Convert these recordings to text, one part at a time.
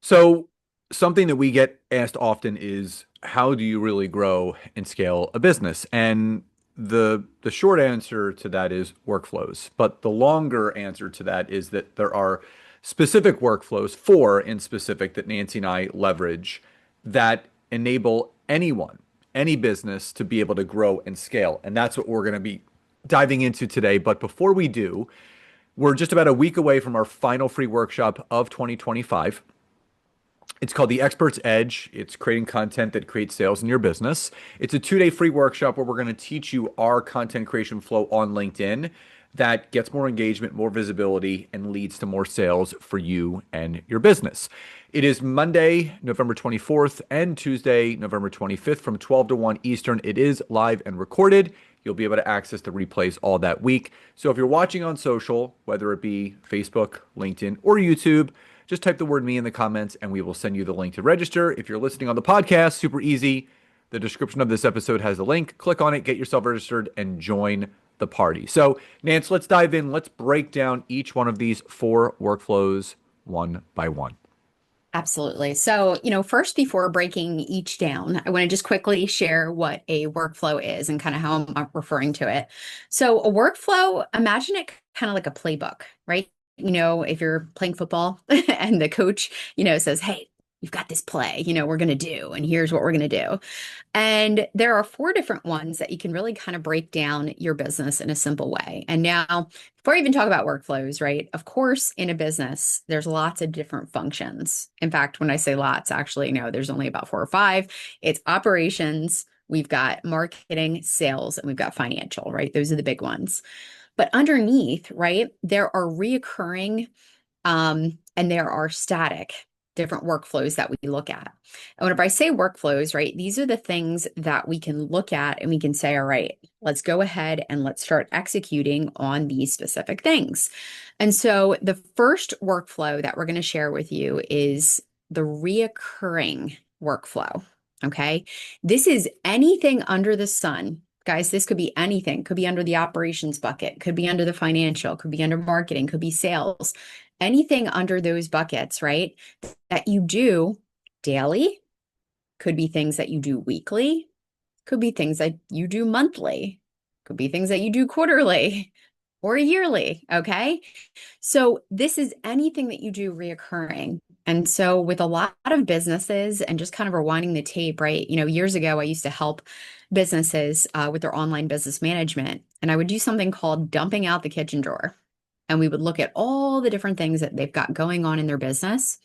So, something that we get asked often is how do you really grow and scale a business? And the short answer to that is workflows. But the longer answer to that is that there are specific workflows, four in specific, that Nancy and I leverage that enable anyone, any business to be able to grow and scale. And that's what we're going to be diving into today. But before we do, we're just about a week away from our final free workshop of 2025. It's called the Expert's Edge. It's creating content that creates sales in your business. It's a 2 day free workshop where we're going to teach you our content creation flow on LinkedIn that gets more engagement, more visibility, and leads to more sales for you and your business. It is Monday, November 24th, and Tuesday, November 25th from 12 to 1 Eastern. It is live and recorded. You'll be able to access the replays all that week. So if you're watching on social, whether it be Facebook, LinkedIn, or YouTube, just type the word me in the comments and we will send you the link to register. If you're listening on the podcast, super easy. The description of this episode has a link. Click on it, get yourself registered, and join the party. So, Nance, let's dive in. Let's break down each one of these four workflows one by one. Absolutely. So, first, before breaking each down, I want to just quickly share what a workflow is and kind of how I'm referring to it. So, a workflow, imagine it kind of like a playbook, right? If you're playing football and the coach, says, "Hey, you've got this play, we're going to do, and here's what we're going to do." And there are four different ones that you can really kind of break down your business in a simple way. And now, before I even talk about workflows, right? Of course, in a business, there's lots of different functions. In fact, when I say lots, actually, no, there's only about four or five. It's operations, we've got marketing, sales, and we've got financial, right? Those are the big ones. But underneath, right, there are reoccurring and there are static different workflows that we look at. And whenever I say workflows, right, these are the things that we can look at and we can say, all right, let's go ahead and let's start executing on these specific things. And so the first workflow that we're going to share with you is the reoccurring workflow. Okay. This is anything under the sun. Guys, this could be anything. Could be under the operations bucket, could be under the financial, could be under marketing, could be sales, anything under those buckets, right? That you do daily, could be things that you do weekly, could be things that you do monthly, could be things that you do quarterly or yearly. Okay. So this is anything that you do reoccurring. And so with a lot of businesses and just kind of rewinding the tape, right? Years ago, I used to help businesses with their online business management, and I would do something called dumping out the kitchen drawer. And we would look at all the different things that they've got going on in their business.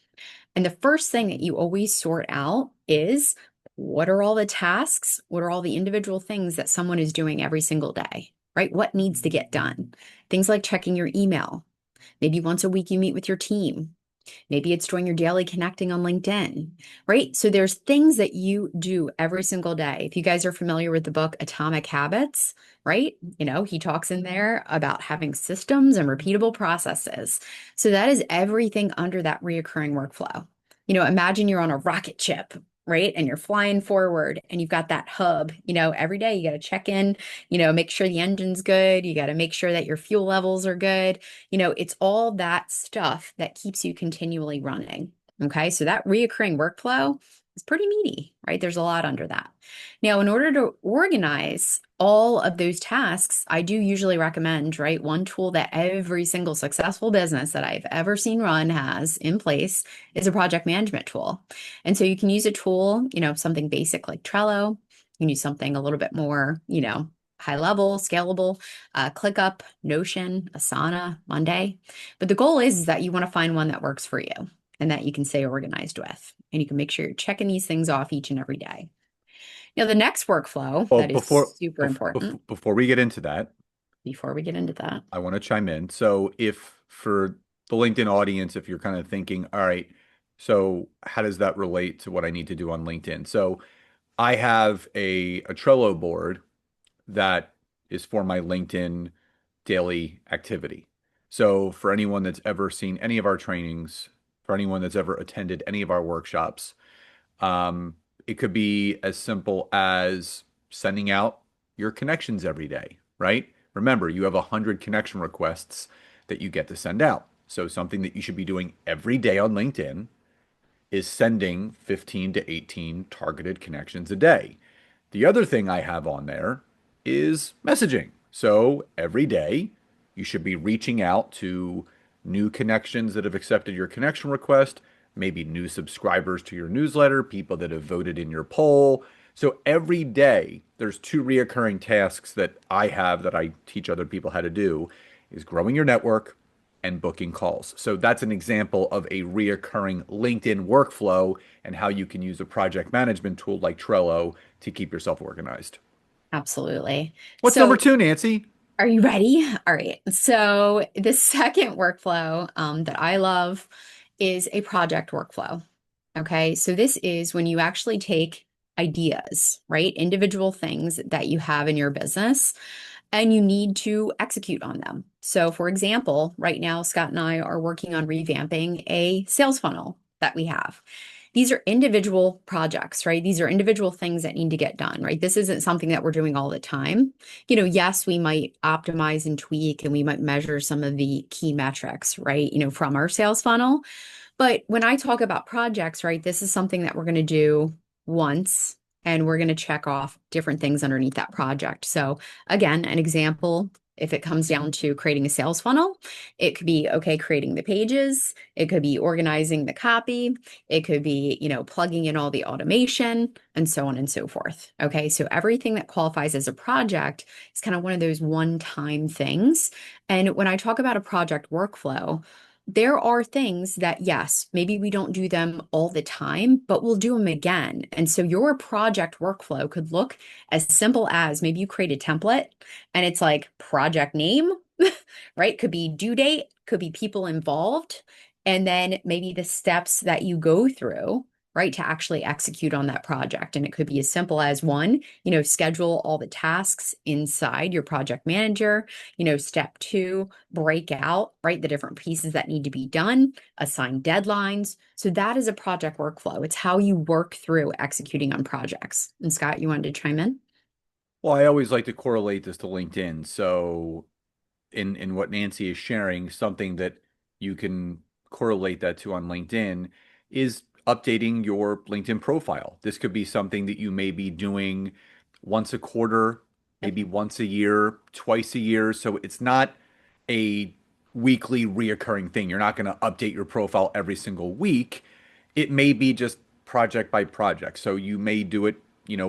And the first thing that you always sort out is what are all the tasks? What are all the individual things that someone is doing every single day, right? What needs to get done? Things like checking your email. Maybe once a week you meet with your team. Maybe it's doing your daily connecting on LinkedIn, right? So there's things that you do every single day. If you guys are familiar with the book Atomic Habits, right? He talks in there about having systems and repeatable processes. So that is everything under that reoccurring workflow. Imagine you're on a rocket ship, right? And you're flying forward and you've got that hub, every day you got to check in, make sure the engine's good. You got to make sure that your fuel levels are good. It's all that stuff that keeps you continually running. Okay. So that reoccurring workflow is pretty meaty, right? There's a lot under that. Now, in order to organize all of those tasks, I do usually recommend, right? One tool that every single successful business that I've ever seen run has in place is a project management tool. And so you can use a tool, something basic like Trello. You can use something a little bit more, high level, scalable, ClickUp, Notion, Asana, Monday. But the goal is that you want to find one that works for you and that you can stay organized with. And you can make sure you're checking these things off each and every day. The next workflow Well, that is super important before we get into that, before we get into that. I want to chime in. So, if for the LinkedIn audience, if you're kind of thinking, all right, so how does that relate to what I need to do on LinkedIn? So, I have a Trello board that is for my LinkedIn daily activity. So, for anyone that's ever seen any of our trainings, for anyone that's ever attended any of our workshops, it could be as simple as sending out your connections every day, right? Remember, you have 100 connection requests that you get to send out. So, something that you should be doing every day on LinkedIn is sending 15 to 18 targeted connections a day. The other thing I have on there is messaging. So every day you should be reaching out to new connections that have accepted your connection request, maybe new subscribers to your newsletter, people that have voted in your poll. So every day there's two reoccurring tasks that I have that I teach other people how to do is growing your network and booking calls. So that's an example of a reoccurring LinkedIn workflow and how you can use a project management tool like Trello to keep yourself organized. Absolutely. What's number So two, Nancy? are you ready? All right. So the second workflow that I love is a project workflow. Okay. So this is when you actually take ideas, right? Individual things that you have in your business and you need to execute on them. So, for example, right now, Scott and I are working on revamping a sales funnel that we have. These are individual projects, right? These are individual things that need to get done, right? This isn't something that we're doing all the time. Yes, we might optimize and tweak and we might measure some of the key metrics, right? From our sales funnel. But when I talk about projects, right, this is something that we're going to do once and we're going to check off different things underneath that project. So, again, an example, if it comes down to creating a sales funnel, it could be okay, creating the pages, it could be organizing the copy, it could be, plugging in all the automation and so on and so forth. Okay, so everything that qualifies as a project is kind of one of those one-time things. And when I talk about a project workflow, there are things that, yes, maybe we don't do them all the time, but we'll do them again. And so your project workflow could look as simple as maybe you create a template and it's like project name, right? Could be due date, could be people involved, and then maybe the steps that you go through, right, to actually execute on that project. And it could be as simple as one, schedule all the tasks inside your project manager. Step two, break out, right, the different pieces that need to be done, assign deadlines. So that is a project workflow. It's how you work through executing on projects. And Scott, you wanted to chime in? Well, I always like to correlate this to LinkedIn. So in what Nancy is sharing, something that you can correlate that to on LinkedIn is updating your LinkedIn profile. This could be something that you may be doing once a quarter, Yep. maybe once a year, twice a year. So it's not a weekly reoccurring thing. You're not going to update your profile every single week. It may be just project by project. So you may do it,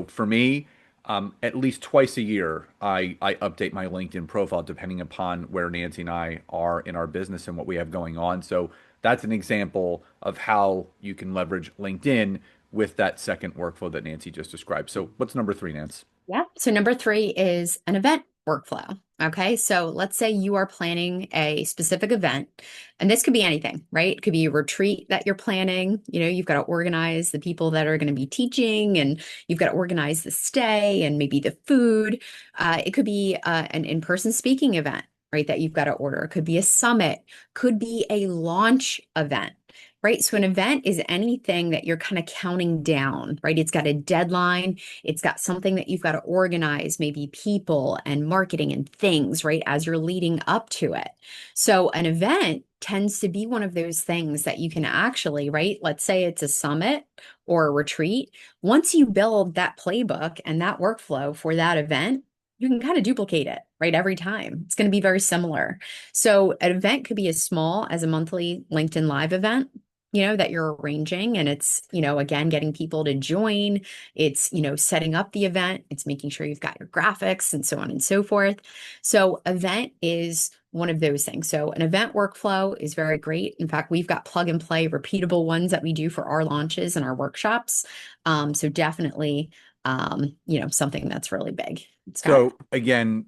for me, at least twice a year, I update my LinkedIn profile depending upon where Nancy and I are in our business and what we have going on. So that's an example of how you can leverage LinkedIn with that second workflow that Nancy just described. So what's number three, Nance? Yeah. So number three is an event workflow. Okay. So let's say you are planning a specific event, and this could be anything, right? It could be a retreat that you're planning. You've got to organize the people that are going to be teaching, and you've got to organize the stay and maybe the food. It could be an in-person speaking event, right? That you've got to order. It could be a summit, could be a launch event. Right. So an event is anything that you're kind of counting down, right? It's got a deadline. It's got something that you've got to organize, maybe people and marketing and things, right, as you're leading up to it. So an event tends to be one of those things that you can actually, right? Let's say it's a summit or a retreat. Once you build that playbook and that workflow for that event, you can kind of duplicate it, right? Every time. It's going to be very similar. So an event could be as small as a monthly LinkedIn Live event, that you're arranging. And it's, again, getting people to join. It's, setting up the event. It's making sure you've got your graphics and so on and so forth. So event is one of those things. So an event workflow is very great. In fact, we've got plug and play repeatable ones that we do for our launches and our workshops. So definitely, something that's really big. Scott? So again,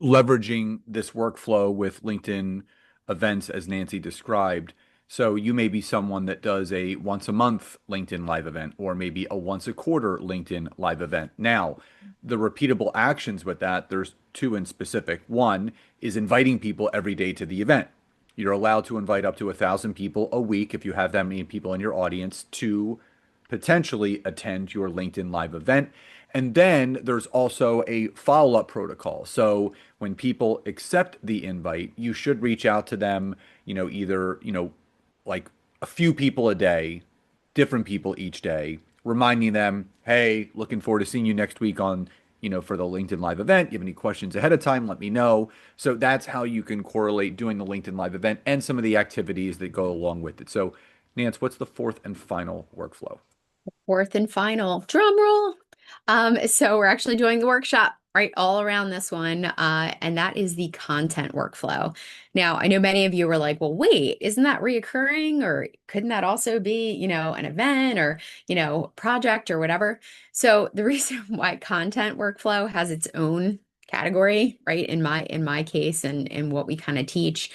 leveraging this workflow with LinkedIn events as Nancy described. So you may be someone that does a once a month LinkedIn live event or maybe a once a quarter LinkedIn live event. Now, the repeatable actions with that, there's two in specific. One is inviting people every day to the event. You're allowed to invite up to 1,000 people a week if you have that many people in your audience to potentially attend your LinkedIn live event. And then there's also a follow-up protocol. So when people accept the invite, you should reach out to them, either, like a few people a day different people each day, reminding them, hey, looking forward to seeing you next week on, for the LinkedIn Live event. You have any questions ahead of time, let me know. So that's how you can correlate doing the LinkedIn Live event and some of the activities that go along with it. So, Nance, what's the fourth and final workflow? Fourth and final, drum roll. So we're actually doing the workshop right all around this one, and that is the content workflow. Now, I know many of you were like, well, wait, isn't that reoccurring? Or couldn't that also be, an event or, project or whatever? So the reason why content workflow has its own category, right, in my case and what we kind of teach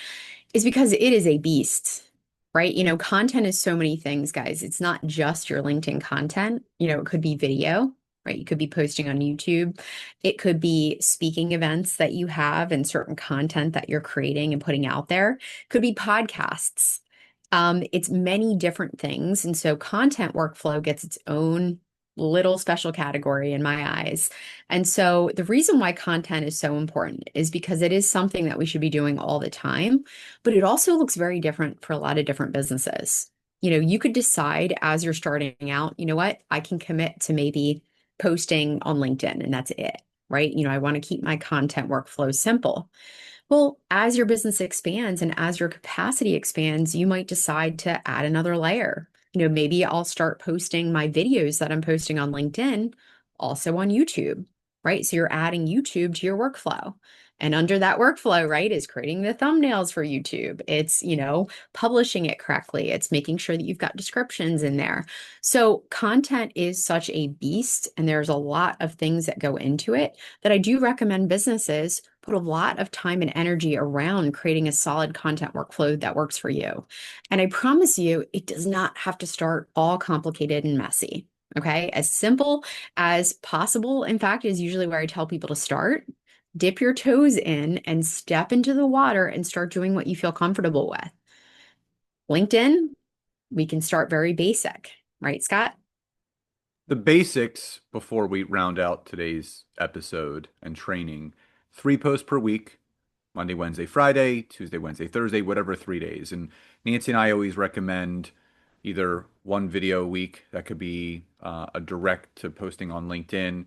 is because it is a beast. Right? Content is so many things, guys. It's not just your LinkedIn content. It could be video, right? You could be posting on YouTube. It could be speaking events that you have and certain content that you're creating and putting out there. It could be podcasts. It's many different things. And so content workflow gets its own little special category in my eyes. And so the reason why content is so important is because it is something that we should be doing all the time, but it also looks very different for a lot of different businesses. You could decide as you're starting out, you know what, I can commit to maybe posting on LinkedIn and that's it, right? I want to keep my content workflow simple. Well, as your business expands and as your capacity expands, you might decide to add another layer. Maybe I'll start posting my videos that I'm posting on LinkedIn also on YouTube, right? So you're adding YouTube to your workflow. And under that workflow, right, is creating the thumbnails for YouTube. It's, publishing it correctly. It's making sure that you've got descriptions in there. So content is such a beast, and there's a lot of things that go into it that I do recommend businesses put a lot of time and energy around creating a solid content workflow that works for you. And I promise you, it does not have to start all complicated and messy. Okay. As simple as possible, in fact, is usually where I tell people to start. Dip your toes in and step into the water and start doing what you feel comfortable with. LinkedIn, we can start very basic, right, Scott? The basics before we round out today's episode and training: three posts per week, Monday, Wednesday, Friday, Tuesday, Wednesday, Thursday, whatever 3 days. And Nancy and I always recommend either one video a week that could be a direct to posting on LinkedIn,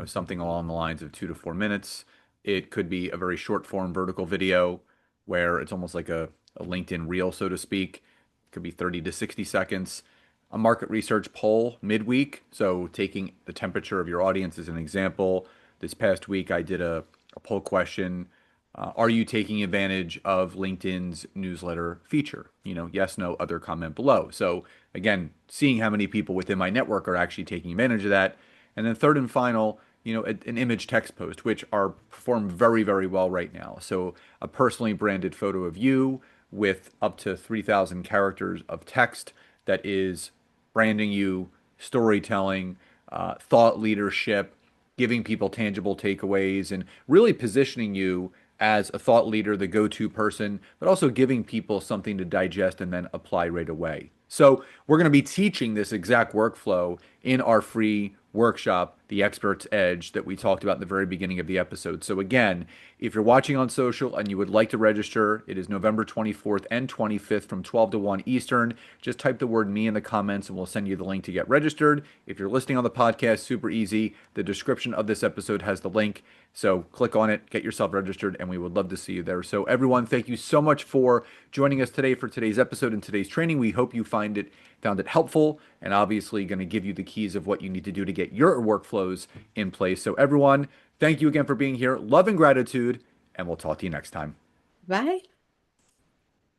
something along the lines of 2 to 4 minutes. It could be a very short form vertical video where it's almost like a LinkedIn reel, so to speak. It could be 30 to 60 seconds. A market research poll midweek. So taking the temperature of your audience as an example. This past week, I did a poll question. Are you taking advantage of LinkedIn's newsletter feature? Yes, no, other comment below. So again, seeing how many people within my network are actually taking advantage of that. And then third and final, an image text post, which are perform very, very well right now. So a personally branded photo of you with up to 3,000 characters of text that is branding you, storytelling, thought leadership, giving people tangible takeaways, and really positioning you as a thought leader, the go-to person, but also giving people something to digest and then apply right away. So we're going to be teaching this exact workflow in our free workshop, The Expert's Edge, that we talked about in the very beginning of the episode. So again, if you're watching on social and you would like to register, it is November 24th and 25th from 12 to 1 Eastern. Just type the word me in the comments and we'll send you the link to get registered. If you're listening on the podcast, super easy. The description of this episode has the link. So click on it, get yourself registered, and we would love to see you there. So everyone, thank you so much for joining us today for today's episode and today's training. We hope you found it helpful, and obviously going to give you the keys of what you need to do to get your workflows in place. So everyone, thank you again for being here. Love and gratitude, and we'll talk to you next time. Bye.